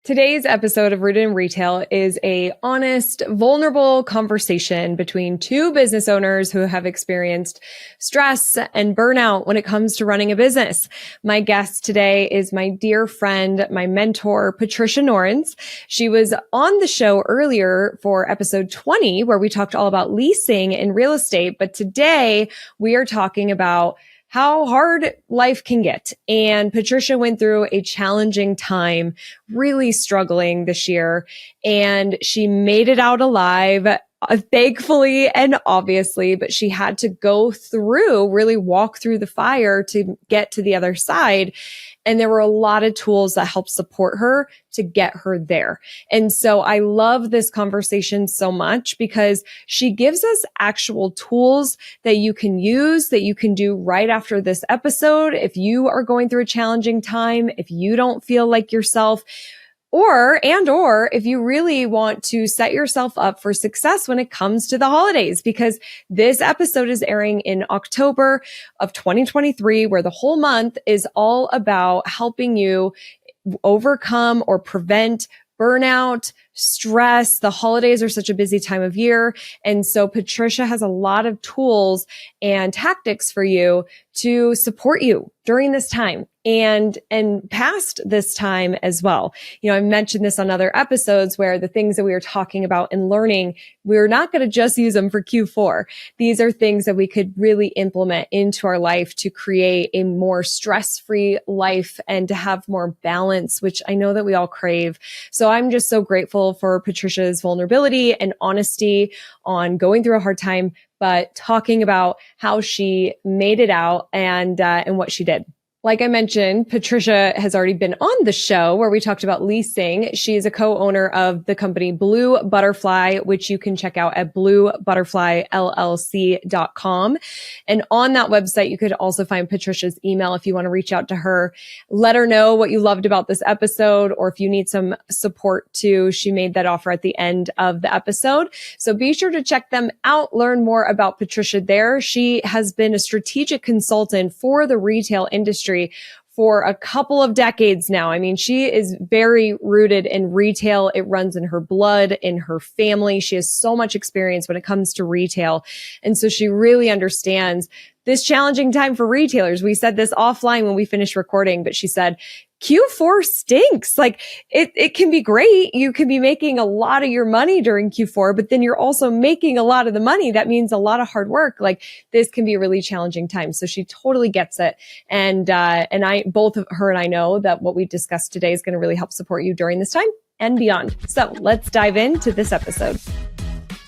Today's episode of Rooted in Retail is a honest, vulnerable conversation between two business owners who have experienced stress and burnout when it comes to running a business. My guest today is my dear friend, my mentor, Patricia Norins. She was on the show earlier for episode 20, where we talked all about leasing in real estate. But today we are talking about how hard life can get. And Patricia went through a challenging time, really struggling this year, and she made it out alive. Thankfully and obviously, but she had to go through, really walk through the fire to get to the other side. And there were a lot of tools that helped support her to get her there. And so I love this conversation so much because she gives us actual tools that you can use, that you can do right after this episode. If you are going through a challenging time, if you don't feel like yourself, or if you really want to set yourself up for success when it comes to the holidays, because this episode is airing in October of 2023, where the whole month is all about helping you overcome or prevent burnout, stress. The holidays are such a busy time of year. And so Patricia has a lot of tools and tactics for you to support you during this time and past this time as well. You know, I mentioned this on other episodes where the things that we were talking about and learning, we're not going to just use them for Q4. These are things that we could really implement into our life to create a more stress-free life and to have more balance, which I know that we all crave. So I'm just so grateful for Patricia's vulnerability and honesty on going through a hard time, but talking about how she made it out and what she did. Like I mentioned, Patricia has already been on the show where we talked about leasing. She is a co-owner of the company Blue Butterfly, which you can check out at bluebutterflyllc.com. And on that website, you could also find Patricia's email if you want to reach out to her. Let her know what you loved about this episode, or if you need some support too. She made that offer at the end of the episode. So be sure to check them out, learn more about Patricia there. She has been a strategic consultant for the retail industry for a couple of decades now. I mean, she is very rooted in retail. It runs in her blood, in her family. She has so much experience when it comes to retail. And so she really understands this challenging time for retailers. We said this offline when we finished recording, but she said, Q4 stinks. Like it can be great. You can be making a lot of your money during Q4, but then you're also making a lot of the money. That means a lot of hard work. Like this can be a really challenging time. So she totally gets it. And both of her and I know that what we discussed today is going to really help support you during this time and beyond. So let's dive into this episode.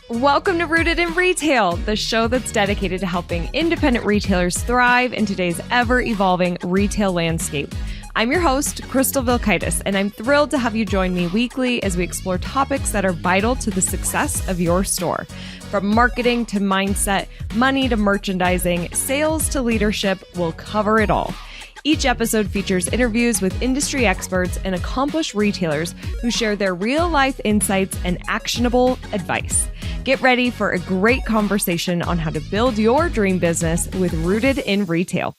Welcome to Rooted in Retail, the show that's dedicated to helping independent retailers thrive in today's ever-evolving retail landscape. I'm your host, Crystal Vilkaitis, and I'm thrilled to have you join me weekly as we explore topics that are vital to the success of your store. From marketing to mindset, money to merchandising, sales to leadership, we'll cover it all. Each episode features interviews with industry experts and accomplished retailers who share their real-life insights and actionable advice. Get ready for a great conversation on how to build your dream business with Rooted in Retail.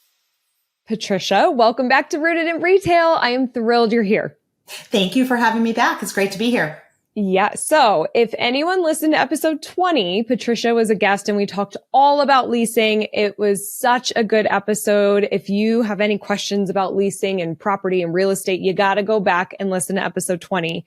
Patricia, welcome back to Rooted in Retail. I am thrilled you're here. Thank you for having me back. It's great to be here. Yeah. So if anyone listened to episode 20, Patricia was a guest and we talked all about leasing. It was such a good episode. If you have any questions about leasing and property and real estate, you got to go back and listen to episode 20.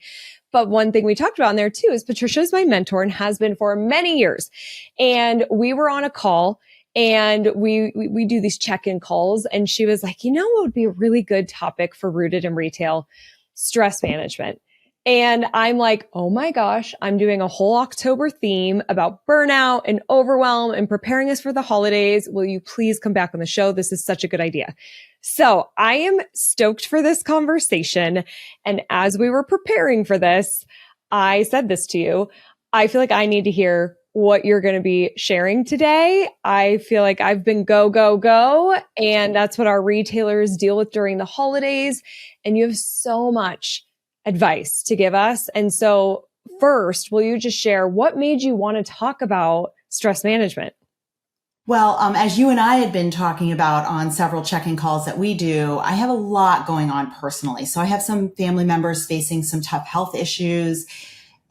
But one thing we talked about in there too is Patricia is my mentor and has been for many years. And we were on a call and we do these check-in calls. And she was like, you know what would be a really good topic for Rooted in Retail? Stress management. And I'm like, oh my gosh, I'm doing a whole October theme about burnout and overwhelm and preparing us for the holidays. Will you please come back on the show? This is such a good idea. So I am stoked for this conversation. And as we were preparing for this, I said this to you. I feel like I need to hear what you're going to be sharing today. I feel like I've been go, go, go. And that's what our retailers deal with during the holidays. And you have so much advice to give us. And so first, will you just share what made you want to talk about stress management? Well, as you and I had been talking about on several check-in calls that we do, I have a lot going on personally. So I have some family members facing some tough health issues.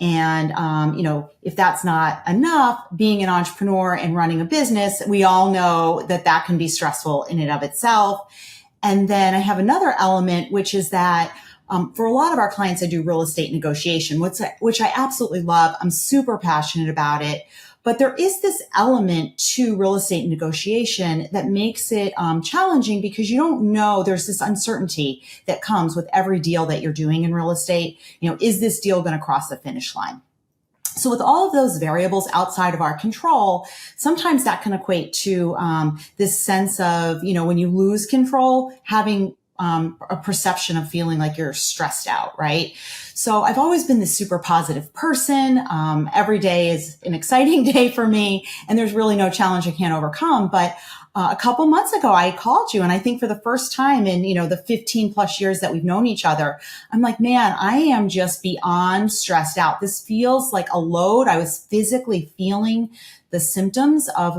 And, if that's not enough, being an entrepreneur and running a business, we all know that that can be stressful in and of itself. And then I have another element, which is that for a lot of our clients, I do real estate negotiation, which I absolutely love. I'm super passionate about it. But there is this element to real estate negotiation that makes it challenging because you don't know, there's this uncertainty that comes with every deal that you're doing in real estate. Is this deal going to cross the finish line? So with all of those variables outside of our control, sometimes that can equate to this sense of, when you lose control, having a perception of feeling like you're stressed out, right? So I've always been this super positive person. Every day is an exciting day for me, and there's really no challenge I can't overcome. But a couple months ago, I called you, and I think for the first time in, the 15 plus years that we've known each other, I'm like, man, I am just beyond stressed out. This feels like a load. I was physically feeling the symptoms of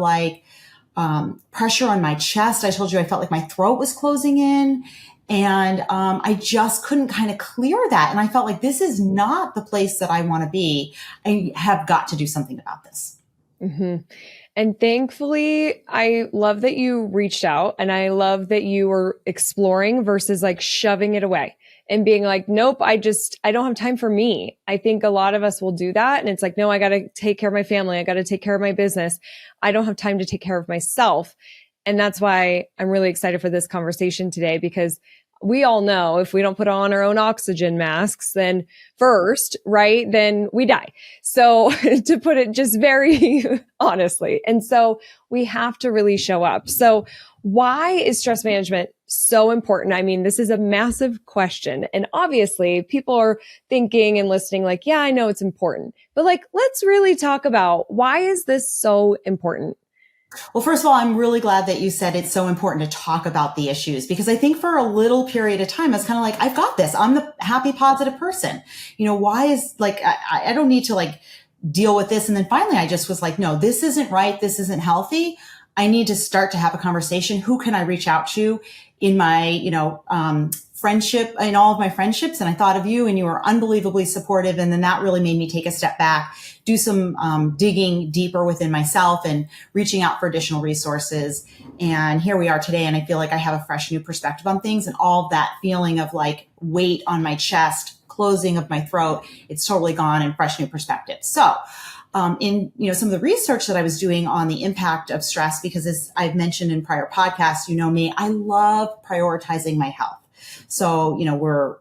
pressure on my chest. I told you I felt like my throat was closing in, and I just couldn't kind of clear that. And I felt like this is not the place that I want to be. I have got to do something about this. Mm-hmm. And thankfully, I love that you reached out, and I love that you were exploring versus shoving it away and being like, nope, I don't have time for me. I think a lot of us will do that. And it's like, no, I got to take care of my family. I got to take care of my business. I don't have time to take care of myself. And that's why I'm really excited for this conversation today, because we all know if we don't put on our own oxygen masks, then first, right, then we die. So to put it just very honestly. And so we have to really show up. So why is stress management so important? I mean, this is a massive question. And obviously people are thinking and listening like, yeah, I know it's important, but let's really talk about why is this so important? Well, first of all, I'm really glad that you said it's so important to talk about the issues, because I think for a little period of time, I was kind of like, I've got this. I'm the happy, positive person. Why is I don't need to deal with this. And then finally, I just was like, no, this isn't right. This isn't healthy. I need to start to have a conversation. Who can I reach out to in my, friendship, in all of my friendships? And I thought of you, and you were unbelievably supportive. And then that really made me take a step back, do some digging deeper within myself and reaching out for additional resources. And here we are today. And I feel like I have a fresh new perspective on things, and all of that feeling of weight on my chest, closing of my throat, it's totally gone, and fresh new perspective. So in some of the research that I was doing on the impact of stress, because as I've mentioned in prior podcasts, me, I love prioritizing my health. So, we're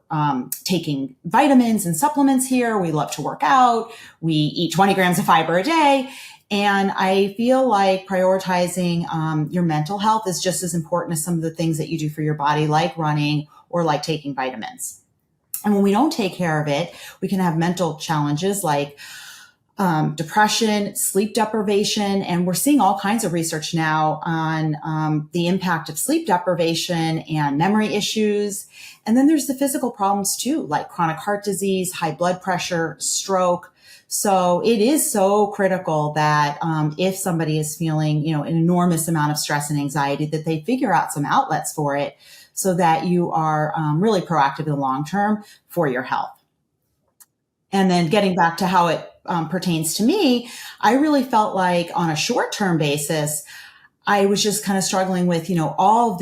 taking vitamins and supplements here. We love to work out. We eat 20 grams of fiber a day. And I feel like prioritizing your mental health is just as important as some of the things that you do for your body, like running or like taking vitamins. And when we don't take care of it, we can have mental challenges like depression, sleep deprivation. And we're seeing all kinds of research now on the impact of sleep deprivation and memory issues. And then there's the physical problems too, like chronic heart disease, high blood pressure, stroke. So it is so critical that if somebody is feeling, an enormous amount of stress and anxiety, that they figure out some outlets for it so that you are really proactive in the long term for your health. And then getting back to how it pertains to me, I really felt like on a short-term basis, I was just kind of struggling with, all of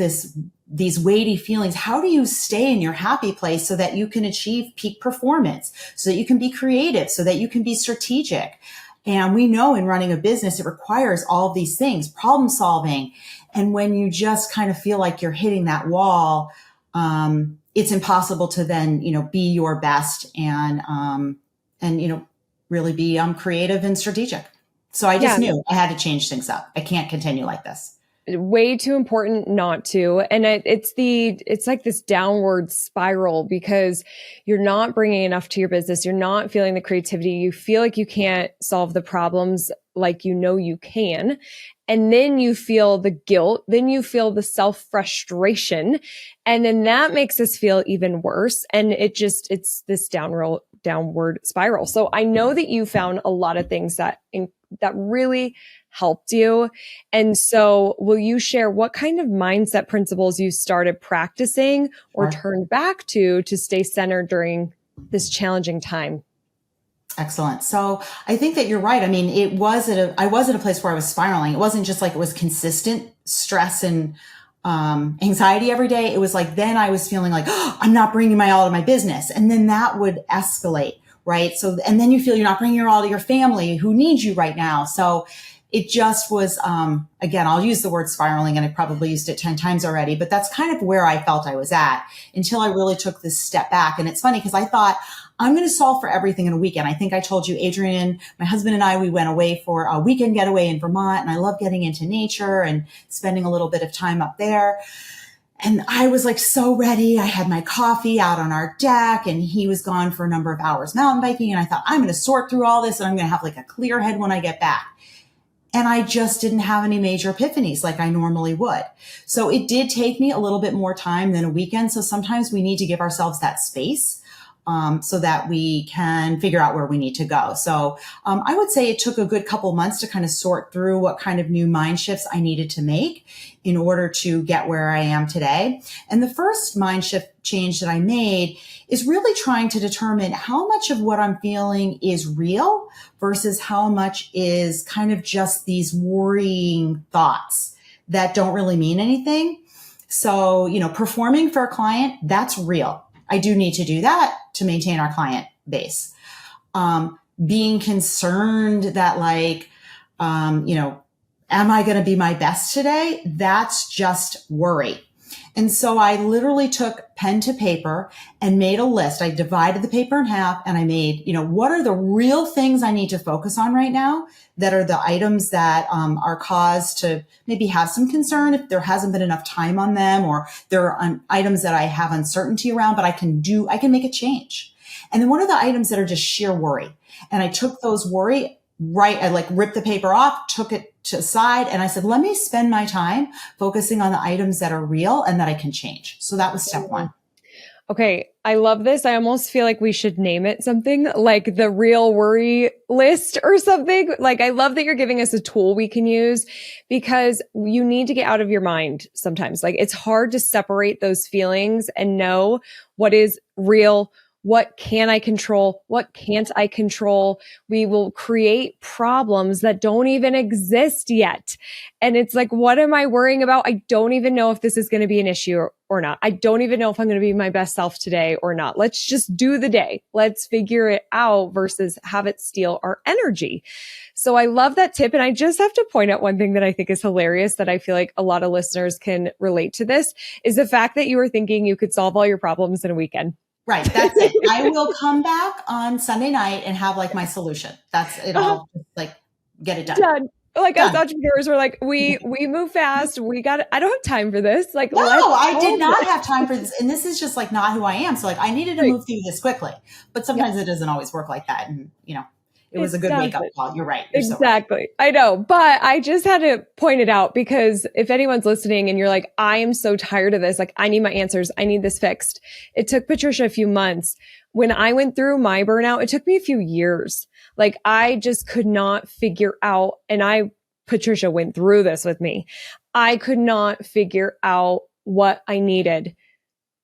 these weighty feelings. How do you stay in your happy place so that you can achieve peak performance, so that you can be creative, so that you can be strategic? And we know in running a business, it requires all of these things, problem solving. And when you just kind of feel like you're hitting that wall, it's impossible to then, be your best and really be creative and strategic. So I just knew I had to change things up. I can't continue like this. Way too important not to. And it's like this downward spiral, because you're not bringing enough to your business. You're not feeling the creativity. You feel like you can't solve the problems like you can. And then you feel the guilt. Then you feel the self-frustration. And then that makes us feel even worse. And it's this downward spiral. So I know that you found a lot of things that that really helped you. And so will you share what kind of mindset principles you started practicing or Sure. turned back to stay centered during this challenging time? Excellent. So I think that you're right. I mean, I was at a place where I was spiraling. It wasn't just like it was consistent stress and anxiety every day. It was like, then I was feeling like, oh, I'm not bringing my all to my business. And then that would escalate, right? So, and then you feel you're not bringing your all to your family who needs you right now. So it just was, again, I'll use the word spiraling, and I probably used it 10 times already, but that's kind of where I felt I was at until I really took this step back. And it's funny because I thought, I'm going to solve for everything in a weekend. I think I told you, Adrian, my husband and I, we went away for a weekend getaway in Vermont, and I love getting into nature and spending a little bit of time up there. And I was like so ready. I had my coffee out on our deck, and he was gone for a number of hours mountain biking. And I thought, I'm going to sort through all this and I'm going to have like a clear head when I get back. And I just didn't have any major epiphanies like I normally would. So it did take me a little bit more time than a weekend. So sometimes we need to give ourselves that space so that we can figure out where we need to go. So I would say it took a good couple months to kind of sort through what kind of new mind shifts I needed to make in order to get where I am today. And the first mind shift change that I made is really trying to determine how much of what I'm feeling is real versus how much is kind of just these worrying thoughts that don't really mean anything. So, performing for a client, that's real. I do need to do that to maintain our client base. Being concerned that am I going to be my best today? That's just worry. And so I literally took pen to paper and made a list. I divided the paper in half and I made, what are the real things I need to focus on right now that are the items that are cause to maybe have some concern if there hasn't been enough time on them, or there are items that I have uncertainty around, but I can make a change. And then what are the items that are just sheer worry? And I took those worry, I ripped the paper off, took it to the side, and I said, let me spend my time focusing on the items that are real and that I can change. So that was step one. Okay. I love this. I almost feel like we should name it something like the real worry list or something. Like, I love that you're giving us a tool we can use, because you need to get out of your mind sometimes. Like, it's hard to separate those feelings and know what is real. What can I control? What can't I control? We will create problems that don't even exist yet. And it's like, what am I worrying about? I don't even know if this is going to be an issue or not. I don't even know if I'm going to be my best self today or not. Let's just do the day. Let's figure it out versus have it steal our energy. So I love that tip. And I just have to point out one thing that I think is hilarious, that I feel like a lot of listeners can relate to this, is the fact that you were thinking you could solve all your problems in a weekend. Right. That's it. I will come back on Sunday night and have my solution. That's it. All get it done. Done. As entrepreneurs, we're like, we move fast. I don't have time for this. No, I did not have time for this. And this is just not who I am. So I needed to move through this quickly, but sometimes it doesn't always work like that. And it was a good wake up call. You're right. You're exactly. So right. I know, but I just had to point it out, because if anyone's listening and you're like, I am so tired of this, I need my answers. I need this fixed. It took Patricia a few months. When I went through my burnout, it took me a few years. I just could not figure out, and Patricia went through this with me. I could not figure out what I needed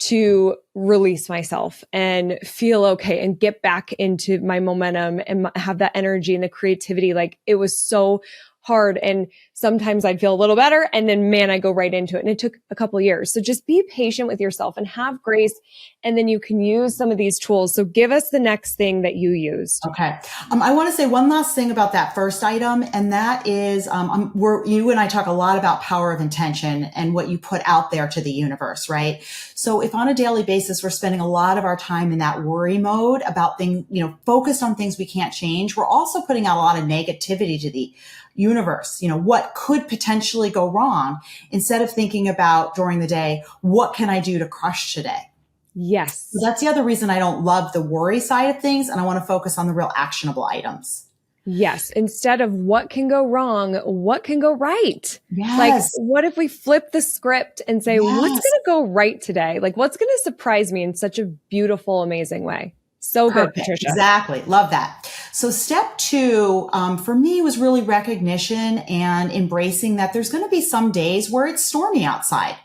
to release myself and feel okay and get back into my momentum and have that energy and the creativity. It was so hard. And sometimes I'd feel a little better, and then I go right into it. And it took a couple of years. So just be patient with yourself and have grace. And then you can use some of these tools. So give us the next thing that you used. Okay. I want to say one last thing about that first item. And that is, you and I talk a lot about power of intention and what you put out there to the universe, right? So if on a daily basis, we're spending a lot of our time in that worry mode about things, focused on things we can't change, we're also putting out a lot of negativity to the universe, what could potentially go wrong, instead of thinking about during the day, what can I do to crush today? Yes. So that's the other reason I don't love the worry side of things. And I want to focus on the real actionable items. Yes. Instead of what can go wrong, what can go right? Yes. What if we flip the script and say, what's going to go right today? What's going to surprise me in such a beautiful, amazing way? So Perfect. Good, Patricia. Exactly. Love that. So step two, for me was really recognition and embracing that there's going to be some days where it's stormy outside.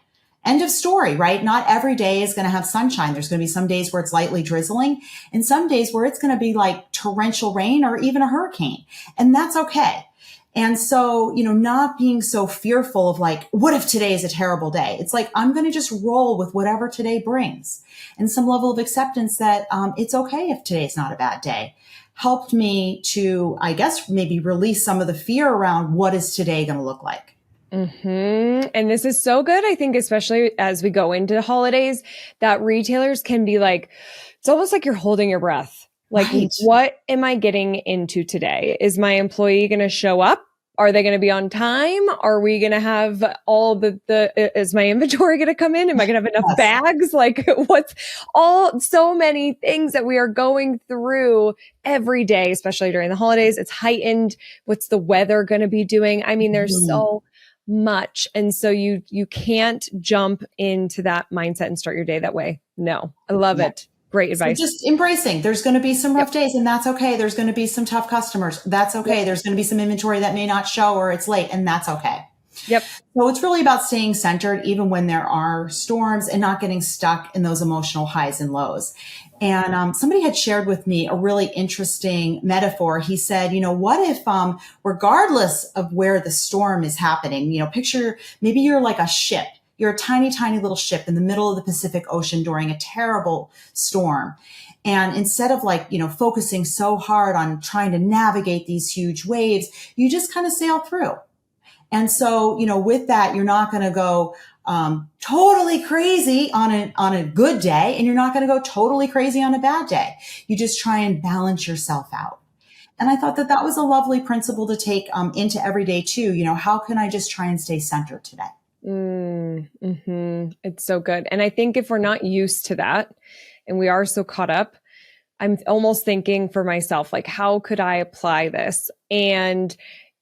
End of story, right? Not every day is going to have sunshine. There's going to be some days where it's lightly drizzling and some days where it's going to be like torrential rain or even a hurricane. And that's okay. And so, not being so fearful of like, what if today is a terrible day? It's like, I'm going to just roll with whatever today brings, and some level of acceptance that it's okay if today's not a bad day helped me to, I guess, maybe release some of the fear around what is today going to look like. And this is so good. I think, especially as we go into holidays, that retailers can be like, it's almost like you're holding your breath. Like, right. What am I getting into today? Is my employee going to show up? Are they going to be on time? Are we going to have all is my inventory going to come in? Am I going to have enough bags? Like, so many things that we are going through every day, especially during the holidays. It's heightened. What's the weather going to be doing? I mean, there's so much. And so you can't jump into that mindset and start your day that way. No, I love it. Great advice. So just embracing. There's going to be some rough days, and that's okay. There's going to be some tough customers. That's okay. There's going to be some inventory that may not show or it's late, and that's okay. Yep. So it's really about staying centered even when there are storms and not getting stuck in those emotional highs and lows. And somebody had shared with me a really interesting metaphor. He said, what if regardless of where the storm is happening, picture maybe you're like a ship. You're a tiny, tiny little ship in the middle of the Pacific Ocean during a terrible storm. And instead of focusing so hard on trying to navigate these huge waves, you just kind of sail through. And so, with that, you're not going to go totally crazy on a good day, and you're not going to go totally crazy on a bad day. You just try and balance yourself out. And I thought that was a lovely principle to take into every day too. How can I just try and stay centered today? It's so good. And I think if we're not used to that and we are so caught up, I'm almost thinking for myself, like, how could I apply this? And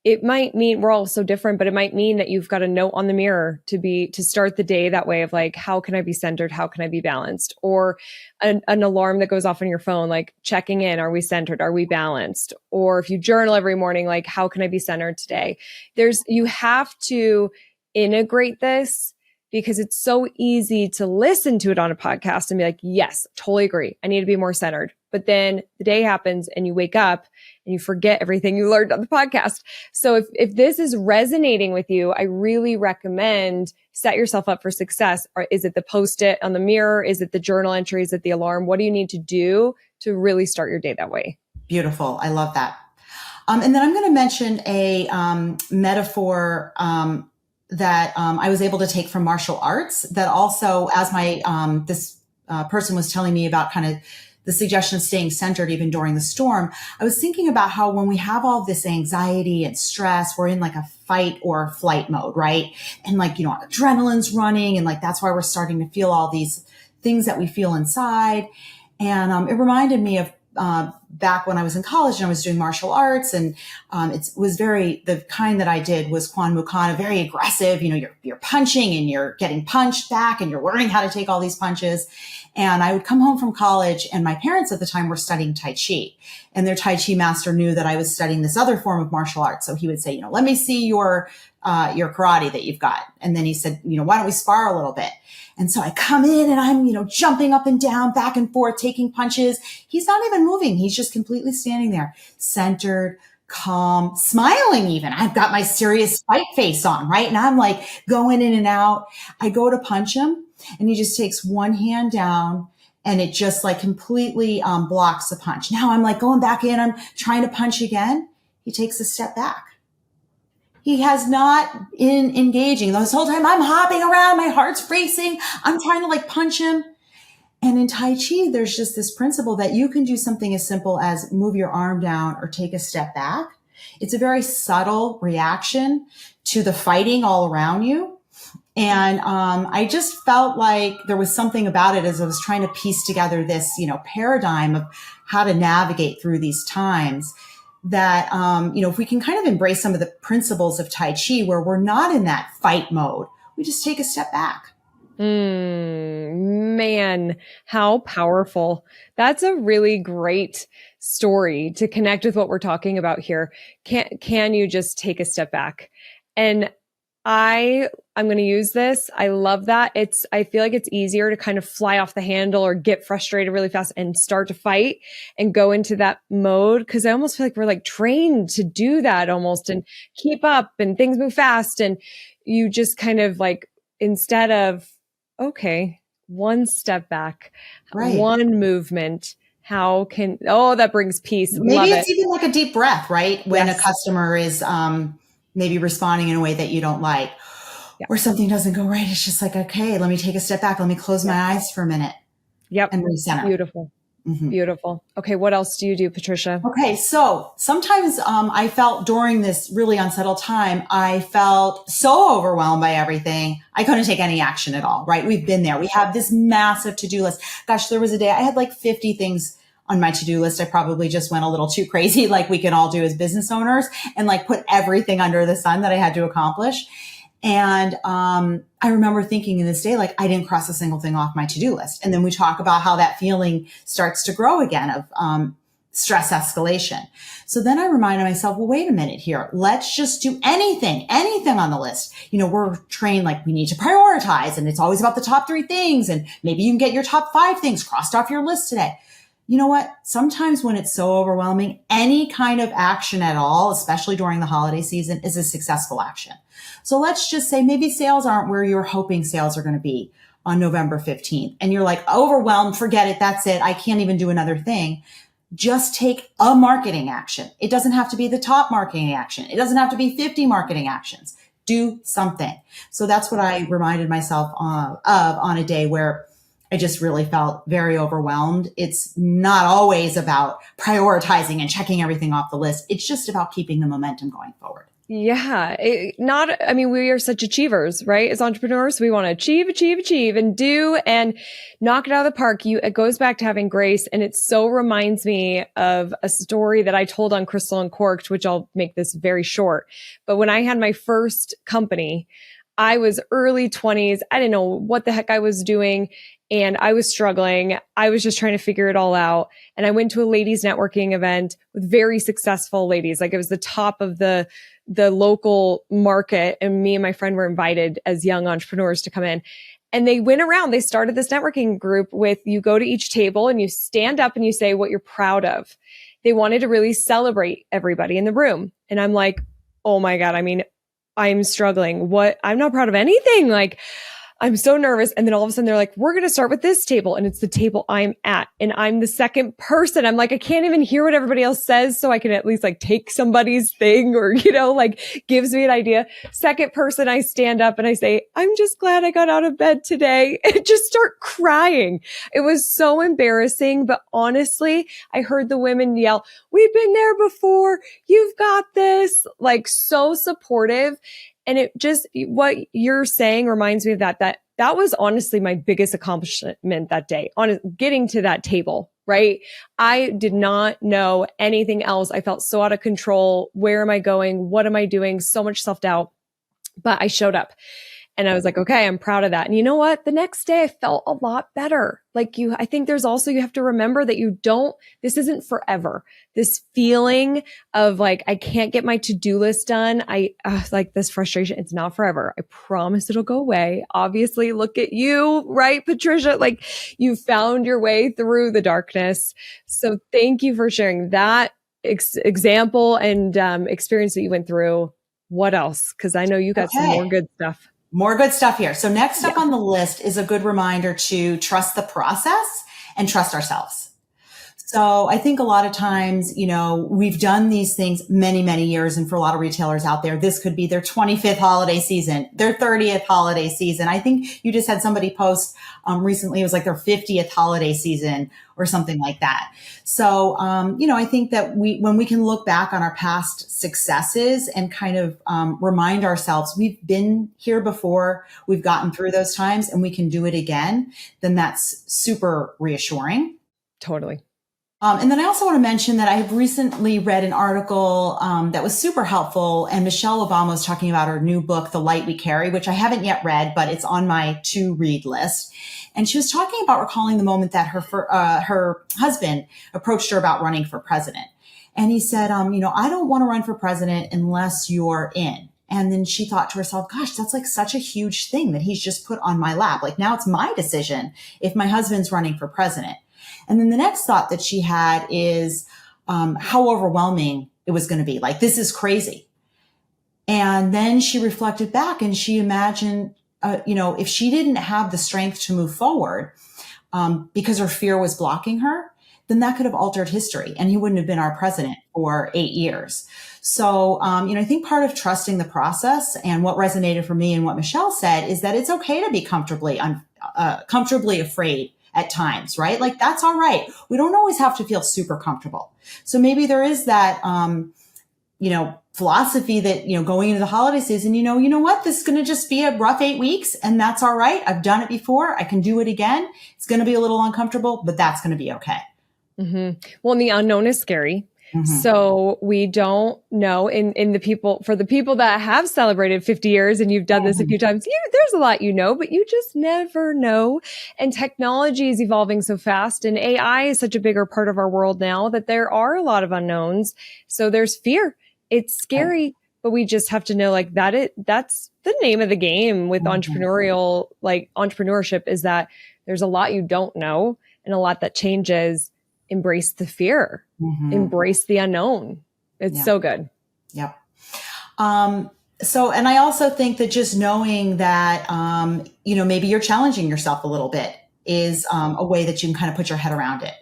it might mean we're all so different, but it might mean that you've got a note on the mirror to start the day that way of like, how can I be centered? How can I be balanced? Or an alarm that goes off on your phone, like checking in. Are we centered? Are we balanced? Or if you journal every morning, like, how can I be centered today? You have to integrate this, because it's so easy to listen to it on a podcast and be like, yes, totally agree. I need to be more centered. But then the day happens and you wake up and you forget everything you learned on the podcast. So if this is resonating with you, I really recommend set yourself up for success. Or is it the Post-it on the mirror? Is it the journal entry? Is it the alarm? What do you need to do to really start your day that way? Beautiful. I love that. And then I'm going to mention a metaphor that I was able to take from martial arts that also, as this person was telling me about kind of the suggestion of staying centered even during the storm, I was thinking about how when we have all this anxiety and stress, we're in like a fight or flight mode, right? And like, our adrenaline's running, and like that's why we're starting to feel all these things that we feel inside. And it reminded me of back when I was in college and I was doing martial arts, and it was the kind that I did was Kwan Mukana, very aggressive. You're punching and you're getting punched back and you're learning how to take all these punches. And I would come home from college, and my parents at the time were studying Tai Chi, and their Tai Chi master knew that I was studying this other form of martial arts. So he would say, let me see your karate that you've got. And then he said, why don't we spar a little bit? And so I come in and I'm, jumping up and down, back and forth, taking punches. He's not even moving. He's just completely standing there, centered, calm, smiling even. I've got my serious fight face on, right? And I'm like going in and out. I go to punch him, and he just takes one hand down, and it just like completely blocks the punch. Now I'm like going back in. I'm trying to punch again. He takes a step back. He has not been engaging. This whole time I'm hopping around. My heart's racing. I'm trying to like punch him. And in Tai Chi, there's just this principle that you can do something as simple as move your arm down or take a step back. It's a very subtle reaction to the fighting all around you. And I just felt like there was something about it as I was trying to piece together this, paradigm of how to navigate through these times. That, if we can kind of embrace some of the principles of Tai Chi where we're not in that fight mode, we just take a step back. Man, how powerful. That's a really great story to connect with what we're talking about here. Can you just take a step back? And I'm going to use this. I love that. I feel like it's easier to kind of fly off the handle or get frustrated really fast and start to fight and go into that mode. Cause I almost feel like we're like trained to do that almost and keep up and things move fast. And you just kind of like, instead of, okay, one step back, Right. one movement, that brings peace. Maybe Love it. it's even like a deep breath, right? When a Yes. customer is maybe responding in a way that you don't like, Yeah. or something doesn't go right. It's just like, okay, let me take a step back. Let me close Yep. my eyes for a minute Yep. and recenter. Beautiful. Mm-hmm. Beautiful. Okay. What else do you do, Patricia? Okay, so sometimes I felt during this really unsettled time, I felt so overwhelmed by everything. I couldn't take any action at all, right? We've been there. We have this massive to-do list. Gosh, there was a day I had like 50 things on my to-do list. I probably just went a little too crazy, like we can all do as business owners, and like put everything under the sun that I had to accomplish. And I remember thinking in this day, like I didn't cross a single thing off my to-do list. And then we talk about how that feeling starts to grow again of stress escalation. So then I reminded myself, well, wait a minute here. Let's just do anything on the list. You know, we're trained like we need to prioritize, and it's always about the top 3 things. And maybe you can get your top 5 things crossed off your list today. You know what? Sometimes when it's so overwhelming, any kind of action at all, especially during the holiday season, is a successful action. So let's just say maybe sales aren't where you're hoping sales are going to be on November 15th. And you're like overwhelmed, forget it. That's it. I can't even do another thing. Just take a marketing action. It doesn't have to be the top marketing action. It doesn't have to be 50 marketing actions. Do something. So that's what I reminded myself of on a day where I just really felt very overwhelmed. It's not always about prioritizing and checking everything off the list. It's just about keeping the momentum going forward. Yeah. We are such achievers, right? As entrepreneurs, we want to achieve and do and knock it out of the park. It goes back to having grace. And it so reminds me of a story that I told on Crystal Uncorked, which I'll make this very short. But when I had my first company, I was early 20s. I didn't know what the heck I was doing. And I was struggling. I was just trying to figure it all out. And I went to a ladies networking event with very successful ladies. Like it was the top of the local market. And me and my friend were invited as young entrepreneurs to come in. And they went around, they started this networking group with you go to each table and you stand up and you say what you're proud of. They wanted to really celebrate everybody in the room. And I'm like, oh my God. I'm struggling. I'm not proud of anything. Like, I'm so nervous. And then all of a sudden they're like, we're going to start with this table. And it's the table I'm at. And I'm the second person. I'm like, I can't even hear what everybody else says. So I can at least like take somebody's thing or, like gives me an idea. Second person, I stand up and I say, I'm just glad I got out of bed today and just start crying. It was so embarrassing. But honestly, I heard the women yell, we've been there before. You've got this. Like so supportive. And it just, what you're saying reminds me of that was honestly my biggest accomplishment that day on getting to that table, right? I did not know anything else. I felt so out of control. Where am I going? What am I doing? So much self-doubt, but I showed up. And I was like, okay, I'm proud of that. And you know what? The next day I felt a lot better. I think there's also, you have to remember that this isn't forever. This feeling of like, I can't get my to-do list done. Like this frustration, it's not forever. I promise it'll go away. Obviously, look at you, right, Patricia? Like you found your way through the darkness. So thank you for sharing that example and experience that you went through. What else? Because I know you got some more good stuff. More good stuff here. So next up on the list is a good reminder to trust the process and trust ourselves. So I think a lot of times, we've done these things many, many years. And for a lot of retailers out there, this could be their 25th holiday season, their 30th holiday season. I think you just had somebody post recently, it was like their 50th holiday season or something like that. So, I think that when we can look back on our past successes and kind of remind ourselves we've been here before, we've gotten through those times and we can do it again, then that's super reassuring. Totally. And then I also want to mention that I have recently read an article that was super helpful. And Michelle Obama was talking about her new book, The Light We Carry, which I haven't yet read, but it's on my to read list. And she was talking about recalling the moment that her husband approached her about running for president. And he said, I don't want to run for president unless you're in. And then she thought to herself, gosh, that's like such a huge thing that he's just put on my lap. Like now it's my decision if my husband's running for president. And then the next thought that she had is how overwhelming it was going to be. Like, this is crazy. And then she reflected back and she imagined, if she didn't have the strength to move forward because her fear was blocking her, then that could have altered history and he wouldn't have been our president for 8 years. So, I think part of trusting the process and what resonated for me and what Michelle said is that it's okay to be comfortably afraid at times, right? Like that's all right. We don't always have to feel super comfortable. So maybe there is that, philosophy that, going into the holiday season, you know what, this is going to just be a rough 8 weeks and that's all right. I've done it before. I can do it again. It's going to be a little uncomfortable, but that's going to be okay. Mm-hmm. Well, and the unknown is scary. Mm-hmm. So we don't know in the people, for the people that have celebrated 50 years and you've done this a few times, there's a lot, but you just never know. And technology is evolving so fast and AI is such a bigger part of our world now that there are a lot of unknowns. So there's fear. It's scary, but we just have to know that's the name of the game with entrepreneurship is that there's a lot you don't know and a lot that changes. Embrace the fear, embrace the unknown. It's so good. Yep. And I also think that just knowing that, maybe you're challenging yourself a little bit is a way that you can kind of put your head around it.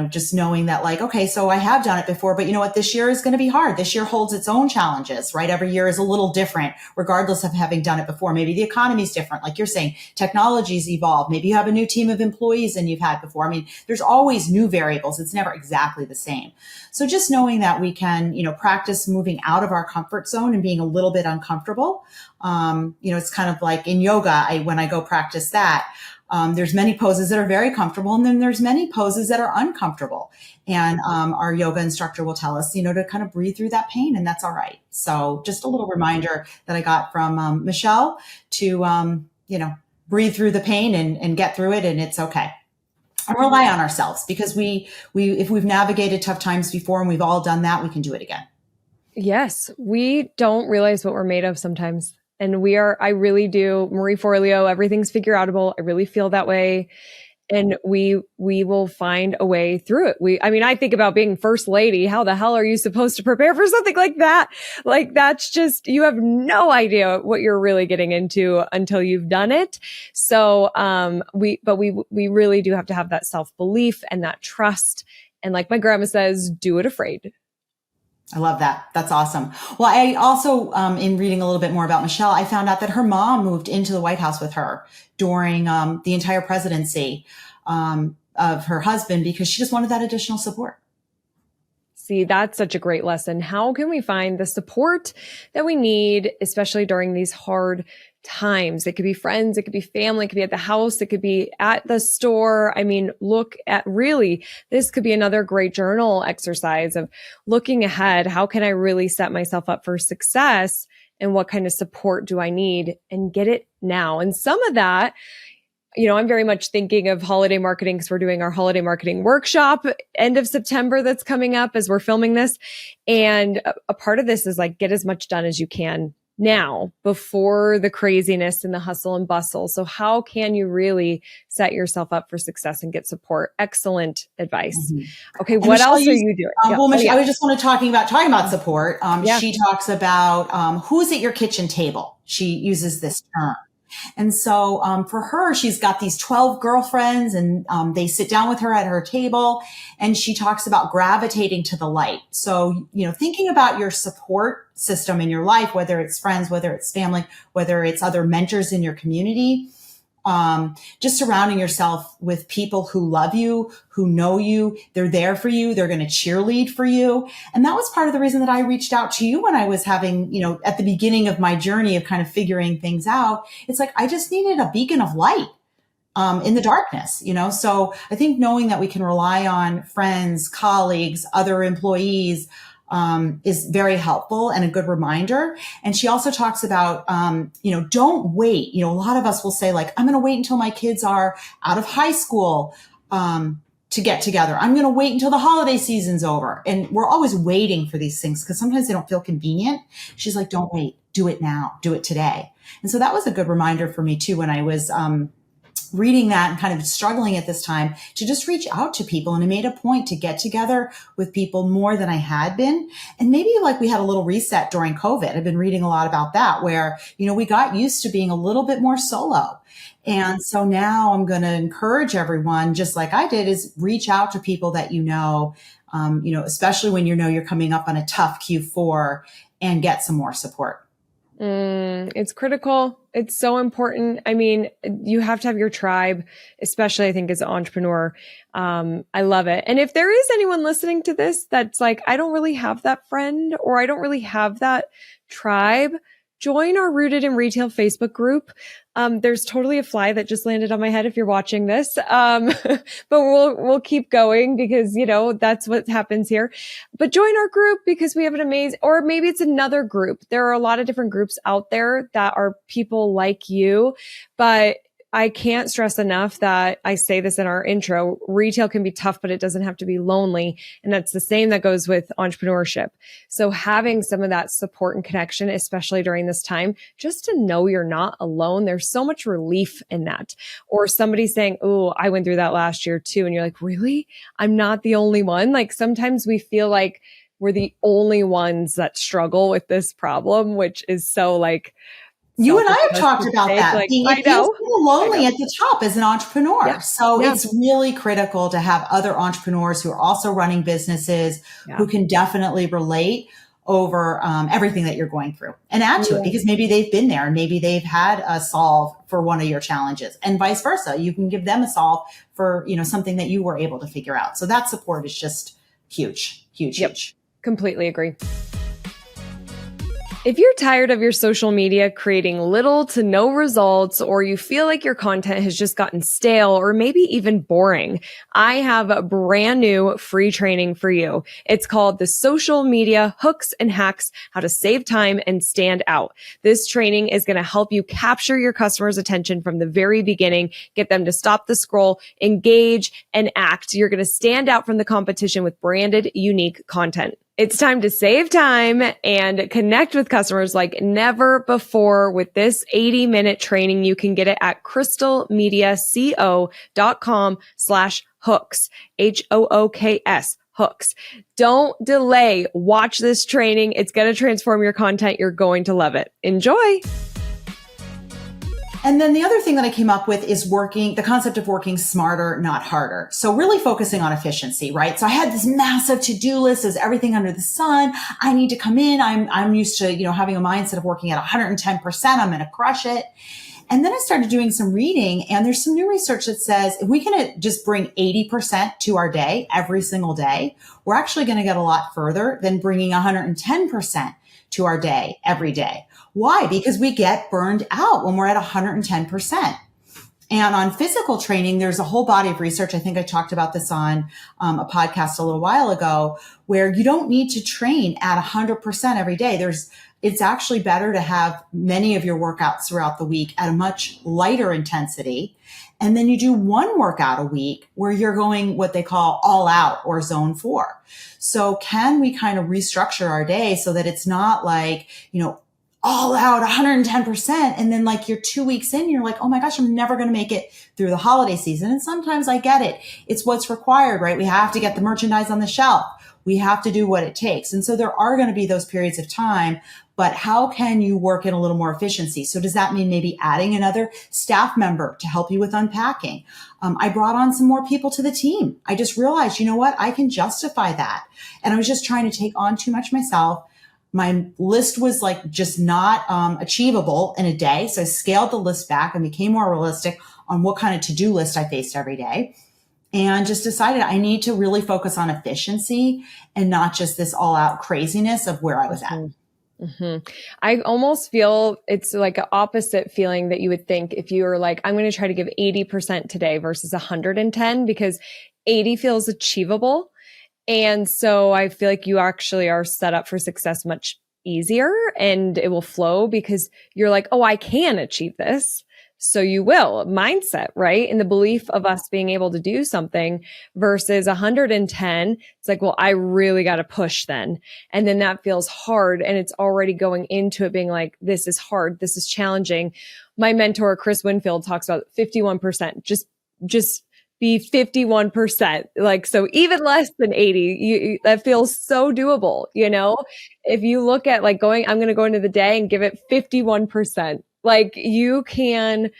Just knowing that like, okay, so I have done it before, but you know what? This year is going to be hard. This year holds its own challenges, right? Every year is a little different, regardless of having done it before. Maybe the economy is different. Like you're saying, technology's evolved. Maybe you have a new team of employees than you've had before. I mean, there's always new variables. It's never exactly the same. So just knowing that we can, practice moving out of our comfort zone and being a little bit uncomfortable. It's kind of like in yoga, when I go practice that, there's many poses that are very comfortable, and then there's many poses that are uncomfortable. And our yoga instructor will tell us, to kind of breathe through that pain, and that's all right. So just a little reminder that I got from Michelle to, breathe through the pain and get through it, and it's okay. And rely on ourselves because we if we've navigated tough times before and we've all done that, we can do it again. Yes, we don't realize what we're made of sometimes. And I really do. Marie Forleo, everything's figure outable. I really feel that way. And we will find a way through it. I think about being first lady. How the hell are you supposed to prepare for something like that? Like that's just, you have no idea what you're really getting into until you've done it. So, we really do have to have that self-belief and that trust. And like my grandma says, do it afraid. I love that. That's awesome. Well, I also, in reading a little bit more about Michelle, I found out that her mom moved into the White House with her during the entire presidency of her husband because she just wanted that additional support. See, that's such a great lesson. How can we find the support that we need, especially during these hard times? It could be friends, it could be family, it could be at the house, it could be at the store. This could be another great journal exercise of looking ahead. How can I really set myself up for success? And what kind of support do I need? And get it now. And some of that, I'm very much thinking of holiday marketing because we're doing our holiday marketing workshop end of September that's coming up as we're filming this. And a part of this is like, get as much done as you can now before the craziness and the hustle and bustle. So how can you really set yourself up for success and get support? Excellent advice. Mm-hmm. Okay. What Michelle, else are you doing? Michelle, I was just want to talking about support. She talks about, who's at your kitchen table. She uses this term. And so, for her, she's got these 12 girlfriends and, they sit down with her at her table and she talks about gravitating to the light. So, thinking about your support system in your life, whether it's friends, whether it's family, whether it's other mentors in your community, just surrounding yourself with people who love you, who know you, they're there for you, they're going to cheerlead for you. And that was part of the reason that I reached out to you when I was having, at the beginning of my journey of kind of figuring things out. It's like, I just needed a beacon of light. in the darkness, So I think knowing that we can rely on friends, colleagues, other employees, is very helpful and a good reminder. And she also talks about, don't wait. A lot of us will say like, I'm going to wait until my kids are out of high school, to get together. I'm going to wait until the holiday season's over. And we're always waiting for these things because sometimes they don't feel convenient. She's like, don't wait, do it now, do it today. And so that was a good reminder for me too, when I was, reading that and kind of struggling at this time, to just reach out to people. And I made a point to get together with people more than I had been. And maybe like we had a little reset during COVID. I've been reading a lot about that, where, we got used to being a little bit more solo. And so now I'm going to encourage everyone, just like I did, is reach out to people that especially when you're coming up on a tough Q4, and get some more support. It's critical. It's so important. I mean, you have to have your tribe, especially I think as an entrepreneur. I love it. And if there is anyone listening to this that's like, I don't really have that friend, or I don't really have that tribe, join our Rooted in Retail Facebook group. There's totally a fly that just landed on my head if you're watching this. But we'll keep going because, that's what happens here. But join our group because we have an amazing, or maybe it's another group. There are a lot of different groups out there that are people like you, but I can't stress enough that I say this in our intro, retail can be tough, but it doesn't have to be lonely. And that's the same that goes with entrepreneurship. So having some of that support and connection, especially during this time, just to know you're not alone, there's so much relief in that. Or somebody saying, oh, I went through that last year too. And you're like, really? I'm not the only one. Like sometimes we feel like we're the only ones that struggle with this problem, which is so like, you and I have talked about that. Like, it feels lonely at the top as an entrepreneur. Yeah. So it's really critical to have other entrepreneurs who are also running businesses who can definitely relate over everything that you're going through and add to it, because maybe they've been there and maybe they've had a solve for one of your challenges, and vice versa. You can give them a solve for, something that you were able to figure out. So that support is just huge, huge. Completely agree. If you're tired of your social media creating little to no results, or you feel like your content has just gotten stale or maybe even boring, I have a brand new free training for you. It's called the Social Media Hooks and Hacks: How to Save Time and Stand Out. This training is going to help you capture your customers' attention from the very beginning, get them to stop the scroll, engage, and act. You're going to stand out from the competition with branded, unique content. It's time to save time and connect with customers like never before with this 80-minute training. You can get it at crystalmediaco.com/hooks, HOOKS, hooks. Don't delay. Watch this training. It's going to transform your content. You're going to love it. Enjoy. And then the other thing that I came up with is the concept of working smarter, not harder. So really focusing on efficiency, right? So I had this massive to-do list as everything under the sun. I need to come in. I'm used to, having a mindset of working at 110%. I'm going to crush it. And then I started doing some reading, and there's some new research that says if we can just bring 80% to our day every single day, we're actually going to get a lot further than bringing 110% to our day every day. Why? Because we get burned out when we're at 110%. And on physical training, there's a whole body of research. I think I talked about this on a podcast a little while ago, where you don't need to train at 100% every day. It's actually better to have many of your workouts throughout the week at a much lighter intensity. And then you do one workout a week where you're going what they call all out, or zone 4. So can we kind of restructure our day so that it's not like, all out 110%. And then like you're 2 weeks in, you're like, oh my gosh, I'm never going to make it through the holiday season. And sometimes I get it. It's what's required, right? We have to get the merchandise on the shelf. We have to do what it takes. And so there are going to be those periods of time, but how can you work in a little more efficiency? So does that mean maybe adding another staff member to help you with unpacking? I brought on some more people to the team. I just realized, you know what? I can justify that. And I was just trying to take on too much myself. My list was like just not achievable in a day. So I scaled the list back and became more realistic on what kind of to-do list I faced every day. And just decided I need to really focus on efficiency and not just this all out craziness of where I was at. hmm I almost feel it's like an opposite feeling that you would think if you were like, I'm going to try to give 80% today versus 110 because 80 feels achievable. And so I feel like you actually are set up for success much easier and it will flow because you're like, oh, I can achieve this. So you will mindset, right? And the belief of us being able to do something versus 110. It's like, well, I really got to push then. And then that feels hard. And it's already going into it being like, this is hard. This is challenging. My mentor, Chris Winfield, talks about 51%. Just be 51%. Like, so even less than 80, that feels so doable. If you look at like I'm going to go into the day and give it 51%, like you can,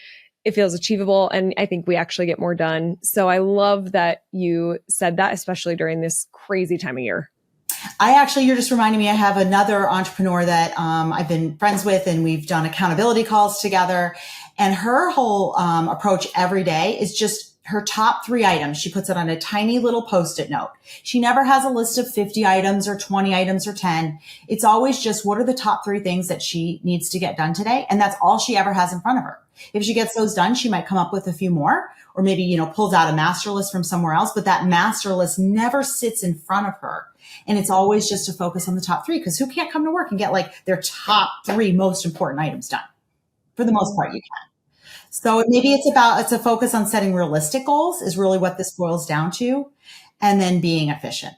it feels achievable. And I think we actually get more done. So I love that you said that, especially during this crazy time of year. You're just reminding me, I have another entrepreneur that I've been friends with and we've done accountability calls together. And her whole approach every day is just her top 3 items. She puts it on a tiny little Post-it note. She never has a list of 50 items or 20 items or 10. It's always just what are the top 3 things that she needs to get done today. And that's all she ever has in front of her. If she gets those done, she might come up with a few more or maybe, pulls out a master list from somewhere else, but that master list never sits in front of her. And it's always just to focus on the top 3 because who can't come to work and get like their top 3 most important items done? For the most part, you can. So maybe it's a focus on setting realistic goals is really what this boils down to. And then being efficient.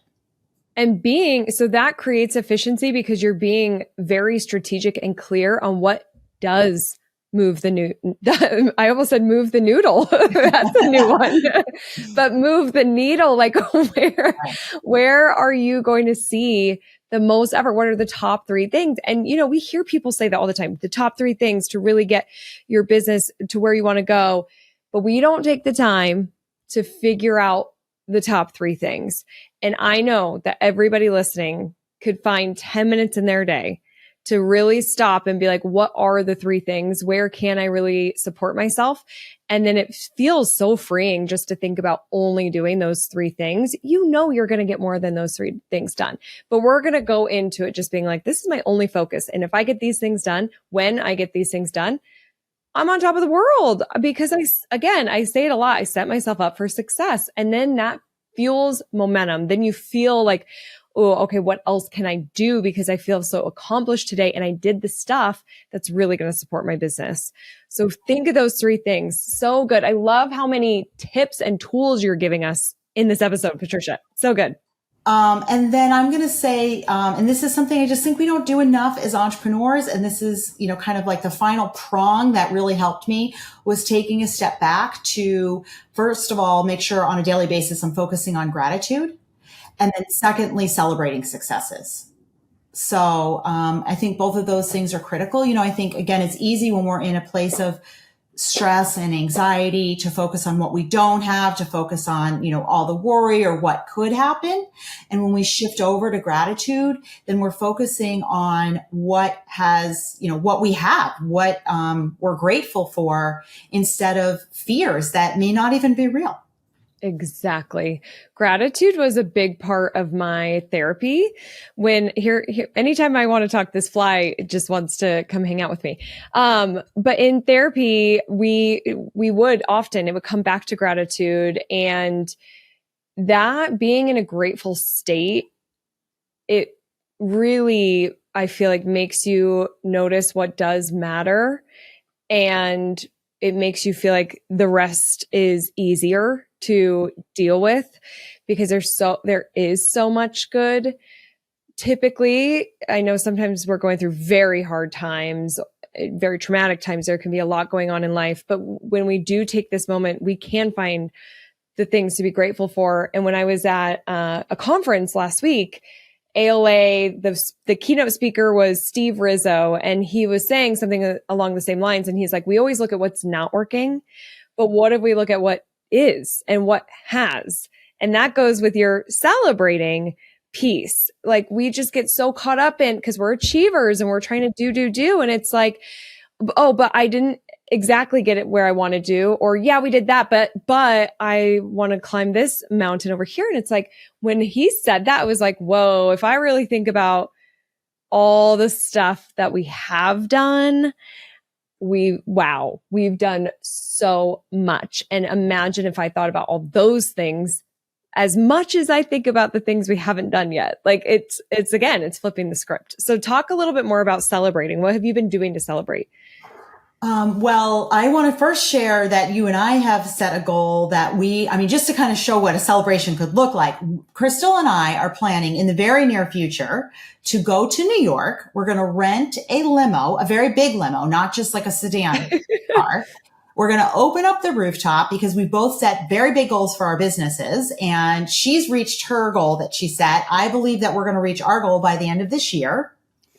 And so that creates efficiency because you're being very strategic and clear on what does move I almost said move the noodle. That's a new one, but move the needle. Like where are you going to see the most effort? What are the top 3 things? And, we hear people say that all the time, the top 3 things to really get your business to where you want to go. But we don't take the time to figure out the top 3 things. And I know that everybody listening could find 10 minutes in their day to really stop and be like, what are the 3 things? Where can I really support myself? And then it feels so freeing just to think about only doing those 3 things. You're going to get more than those 3 things done. But we're going to go into it just being like, this is my only focus. And if I get these things done, when I get these things done, I'm on top of the world because I say it a lot. I set myself up for success and then that fuels momentum. Then you feel like, oh, okay, what else can I do? Because I feel so accomplished today and I did the stuff that's really going to support my business. So think of those 3 things. So good. I love how many tips and tools you're giving us in this episode, Patricia. So good. And then I'm going to say, and this is something I just think we don't do enough as entrepreneurs. And this is, kind of like the final prong that really helped me was taking a step back to, first of all, make sure on a daily basis, I'm focusing on gratitude. And then secondly, celebrating successes. So, I think both of those things are critical. I think again, it's easy when we're in a place of stress and anxiety to focus on what we don't have, to focus on, all the worry or what could happen. And when we shift over to gratitude, then we're focusing on what we have, what, we're grateful for instead of fears that may not even be real. Exactly. Gratitude was a big part of my therapy. When anytime I want to talk, this fly just wants to come hang out with me. But in therapy, we would often, it would come back to gratitude and that being in a grateful state, it really, I feel like makes you notice what does matter and it makes you feel like the rest is easier to deal with because there is so much good. Typically, I know sometimes we're going through very hard times, very traumatic times. There can be a lot going on in life, but when we do take this moment, we can find the things to be grateful for. And when I was at a conference last week, ALA, the keynote speaker was Steve Rizzo, and he was saying something along the same lines. And he's like, we always look at what's not working, but what if we look at what is and what has? And that goes with your celebrating piece. Like we just get so caught up in because we're achievers and we're trying to do. And it's like, oh, but I didn't exactly get it where I want to do, or yeah, we did that, but I want to climb this mountain over here. And it's like, when he said that, it was like, whoa, if I really think about all the stuff that we have done, we've done so much. And imagine if I thought about all those things as much as I think about the things we haven't done yet. Like it's flipping the script. So talk a little bit more about celebrating. What have you been doing to celebrate? Well, I want to first share that you and I have set a goal that just to kind of show what a celebration could look like. Crystal and I are planning in the very near future to go to New York. We're going to rent a limo, a very big limo, not just like a sedan car. We're going to open up the rooftop because we both set very big goals for our businesses, and she's reached her goal that she set. I believe that we're going to reach our goal by the end of this year.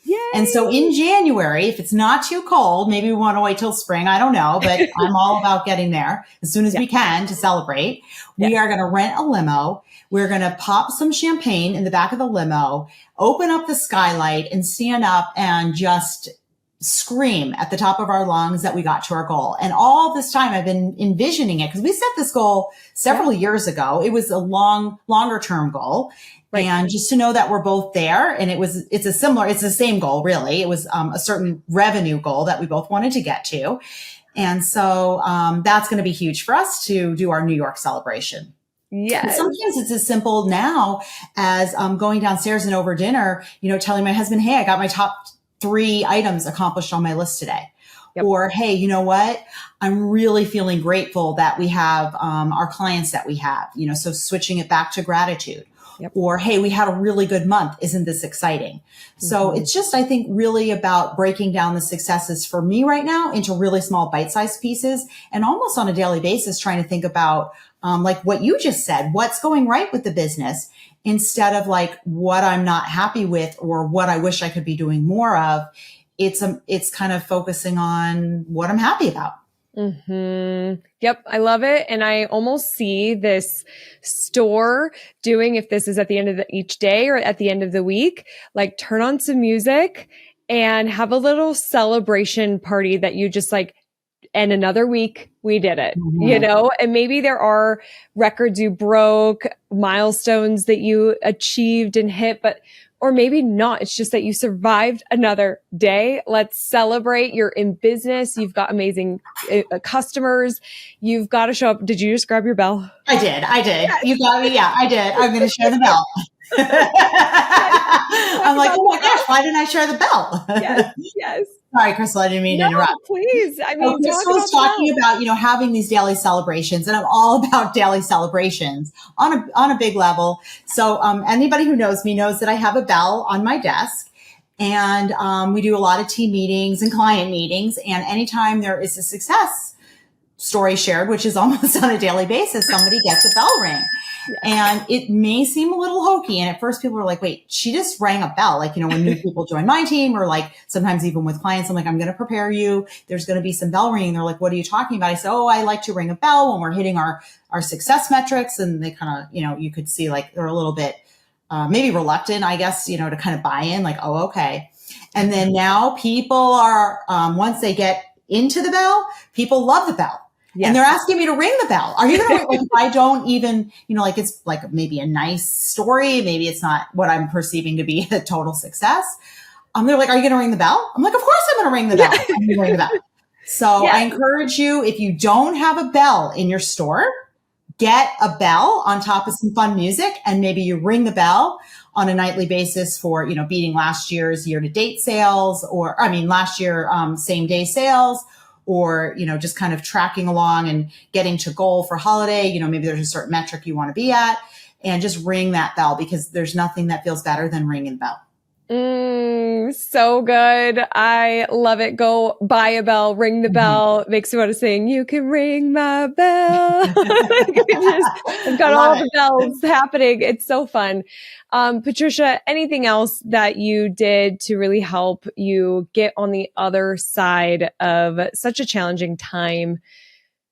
Yay. And so in January, if it's not too cold, maybe we want to wait till spring. I don't know, but I'm all about getting there as soon as we can to celebrate. We are going to rent a limo. We're going to pop some champagne in the back of the limo, open up the skylight, and stand up and just scream at the top of our lungs that we got to our goal. And all this time I've been envisioning it because we set this goal several years ago. It was a longer term goal. Right. And just to know that we're both there, and it's the same goal, really. It was a certain revenue goal that we both wanted to get to. And so that's going to be huge for us to do our New York celebration. Yes. Sometimes it's as simple now as going downstairs and over dinner, telling my husband, hey, I got my top 3 items accomplished on my list today. Yep. Or, hey, you know what? I'm really feeling grateful that we have our clients that we have, so switching it back to gratitude. Yep. Or, hey, we had a really good month. Isn't this exciting? Mm-hmm. So it's just, I think, really about breaking down the successes for me right now into really small bite-sized pieces, and almost on a daily basis trying to think about like what you just said, what's going right with the business, instead of like what I'm not happy with or what I wish I could be doing more of. It's kind of focusing on what I'm happy about. Mm-hmm. Yep. I love it. And I almost see this store doing, if this is at the end of each day or at the end of the week, like turn on some music and have a little celebration party that you just like, and another week we did it, mm-hmm. And maybe there are records you broke, milestones that you achieved and hit, or maybe not. It's just that you survived another day. Let's celebrate. You're in business. You've got amazing customers. You've got to show up. Did you just grab your bell? I did. Yes. You got me. Yeah, I did. I'm going to share the bell. I'm like, oh my gosh, why didn't I share the bell? Yes. Sorry, Crystal, I didn't mean to interrupt. Please. I mean, Crystal was talking about, having these daily celebrations, and I'm all about daily celebrations on a big level. So, anybody who knows me knows that I have a bell on my desk, and, we do a lot of team meetings and client meetings. And anytime there is a success story shared, which is almost on a daily basis, somebody gets a bell ring. And it may seem a little hokey. And at first people are like, wait, she just rang a bell. Like, when new people join my team, or like sometimes even with clients, I'm like, I'm going to prepare you. There's going to be some bell ringing. They're like, what are you talking about? I said, I like to ring a bell when we're hitting our success metrics. And they kind of, you could see like they're a little bit, maybe reluctant, I guess, to kind of buy in, like, oh, okay. And then now people are, once they get into the bell, people love the bell. Yes. And they're asking me to ring the bell. Are you going to ring? Like, if I don't even, like it's like maybe a nice story. Maybe it's not what I'm perceiving to be a total success. They're like, are you going to ring the bell? I'm like, of course I'm going to ring the bell. I'm going to ring the bell. So I encourage you, if you don't have a bell in your store, get a bell on top of some fun music, and maybe you ring the bell on a nightly basis for, beating last year's year-to-date sales, last year, same-day sales, or, just kind of tracking along and getting to goal for holiday. Maybe there's a certain metric you want to be at, and just ring that bell, because there's nothing that feels better than ringing the bell. So good. I love it. Go buy a bell, ring the bell. Makes me want to sing, you can ring my bell. I've got all the bells happening. It's so fun. Patricia, anything else that you did to really help you get on the other side of such a challenging time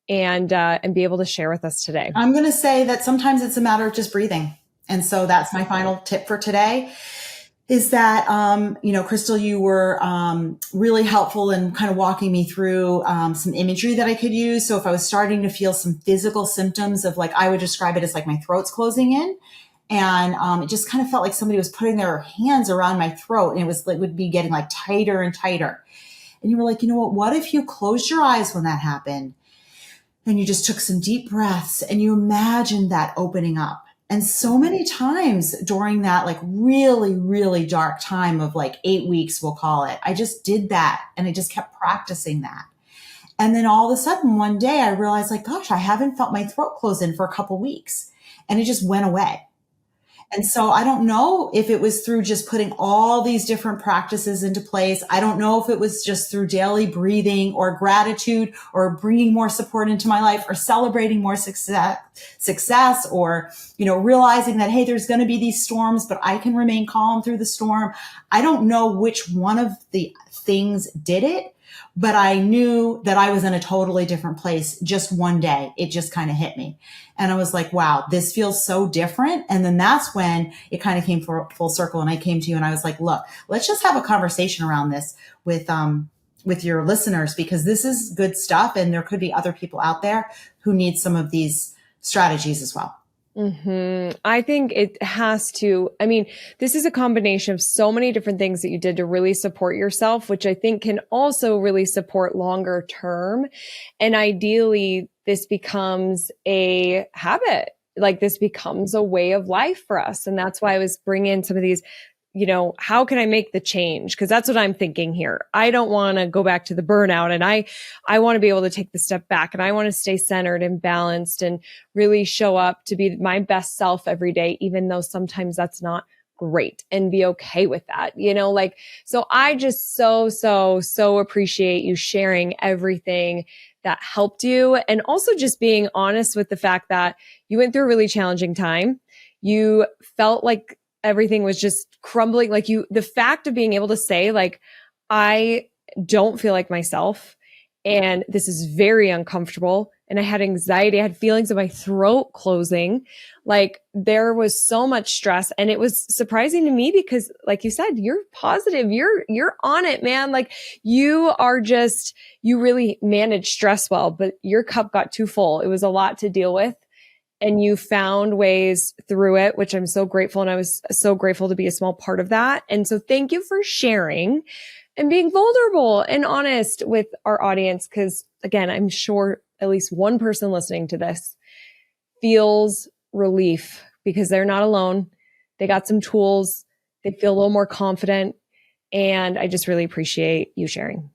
and be able to share with us today? I'm going to say that sometimes it's a matter of just breathing. And so that's my final tip for today. Is that, Crystal, you were really helpful in kind of walking me through some imagery that I could use. So if I was starting to feel some physical symptoms of, like, I would describe it as like my throat's closing in, And it just kind of felt like somebody was putting their hands around my throat, and it would be getting like tighter and tighter. And you were like, you know what if you closed your eyes when that happened and you just took some deep breaths and you imagined that opening up? And so many times during that like really, really dark time of like 8 weeks, we'll call it, I just did that, and I just kept practicing that. And then all of a sudden one day I realized like, gosh, I haven't felt my throat close in for a couple weeks, and it just went away. And so I don't know if it was through just putting all these different practices into place. I don't know if it was just through daily breathing or gratitude or bringing more support into my life or celebrating more success or, realizing that, hey, there's going to be these storms, but I can remain calm through the storm. I don't know which one of the things did it, but I knew that I was in a totally different place just one day. It just kind of hit me. And I was like, wow, this feels so different. And then that's when it kind of came full circle. And I came to you and I was like, look, let's just have a conversation around this with your listeners, because this is good stuff. And there could be other people out there who need some of these strategies as well. I think it has to, this is a combination of so many different things that you did to really support yourself, which I think can also really support longer term. And ideally, this becomes a habit. Like this becomes a way of life for us. And that's why I was bringing in some of these, how can I make the change? Because that's what I'm thinking here. I don't want to go back to the burnout, and I want to be able to take the step back, and I want to stay centered and balanced and really show up to be my best self every day, even though sometimes that's not great, and be okay with that, so I just so appreciate you sharing everything that helped you, and also just being honest with the fact that you went through a really challenging time. You felt like everything was just crumbling. Like the fact of being able to say like, I don't feel like myself, and this is very uncomfortable. And I had anxiety. I had feelings of my throat closing. Like there was so much stress, and it was surprising to me because like you said, you're positive. You're on it, man. Like you really managed stress well, but your cup got too full. It was a lot to deal with. And you found ways through it, which I'm so grateful. And I was so grateful to be a small part of that. And so thank you for sharing and being vulnerable and honest with our audience. Because again, I'm sure at least one person listening to this feels relief because they're not alone. They got some tools. They feel a little more confident. And I just really appreciate you sharing.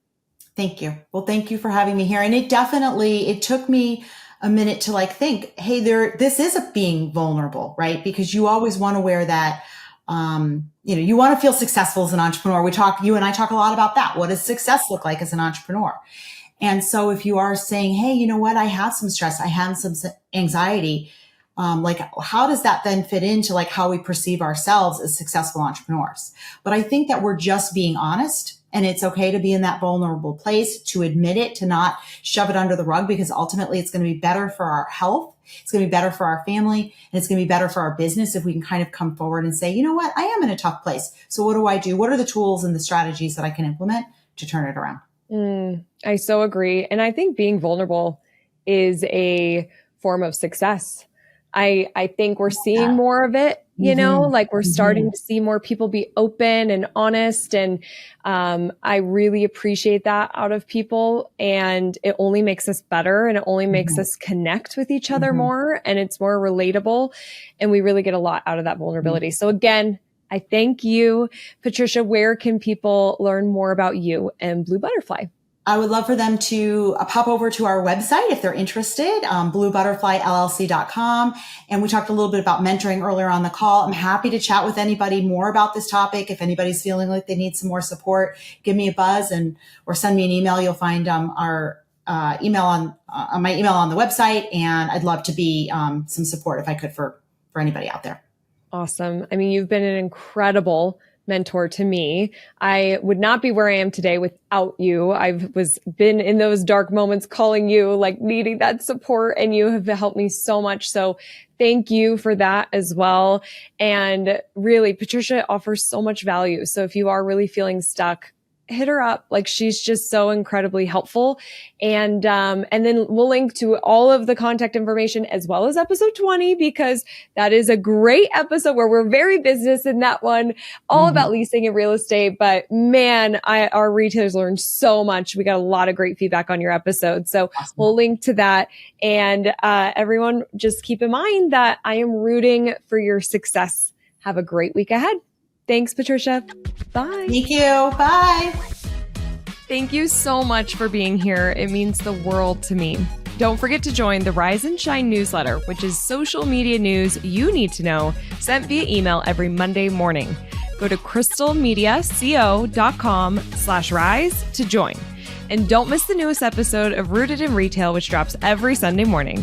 Thank you. Well, thank you for having me here. And it took me a minute to like think, hey, this is being vulnerable, right? Because you always want to wear that, you want to feel successful as an entrepreneur. You and I talk a lot about that. What does success look like as an entrepreneur? And so if you are saying, hey, you know what? I have some stress. I have some anxiety. Like how does that then fit into like how we perceive ourselves as successful entrepreneurs? But I think that we're just being honest. And it's okay to be in that vulnerable place, to admit it, to not shove it under the rug, because ultimately it's going to be better for our health. It's going to be better for our family, and it's going to be better for our business if we can kind of come forward and say, you know what, I am in a tough place. So what do I do? What are the tools and the strategies that I can implement to turn it around? I so agree. And I think being vulnerable is a form of success. I think we're seeing more of it, like we're starting to see more people be open and honest. And I really appreciate that out of people. And it only makes us better, and it only makes us connect with each other more, and it's more relatable. And we really get a lot out of that vulnerability. So again, I thank you. Patricia, where can people learn more about you and Blue Butterfly? I would love for them to pop over to our website if they're interested, bluebutterflyllc.com. And we talked a little bit about mentoring earlier on the call. I'm happy to chat with anybody more about this topic. If anybody's feeling like they need some more support, give me a buzz or send me an email. You'll find our email on my email on the website. And I'd love to be some support if I could for anybody out there. Awesome. You've been an incredible mentor to me. I would not be where I am today without you. I've been in those dark moments calling you, like needing that support, and you have helped me so much. So thank you for that as well. And really, Patricia offers so much value. So if you are really feeling stuck, hit her up. Like, she's just so incredibly helpful. And then we'll link to all of the contact information as well as episode 20, because that is a great episode where we're very business in that one, all about leasing and real estate. But man, our retailers learned so much. We got a lot of great feedback on your episode. So we'll link to that. And everyone, just keep in mind that I am rooting for your success. Have a great week ahead. Thanks, Patricia. Bye. Thank you. Bye. Thank you so much for being here. It means the world to me. Don't forget to join the Rise and Shine newsletter, which is social media news you need to know, sent via email every Monday morning. Go to crystalmediaco.com/rise to join. And don't miss the newest episode of Rooted in Retail, which drops every Sunday morning.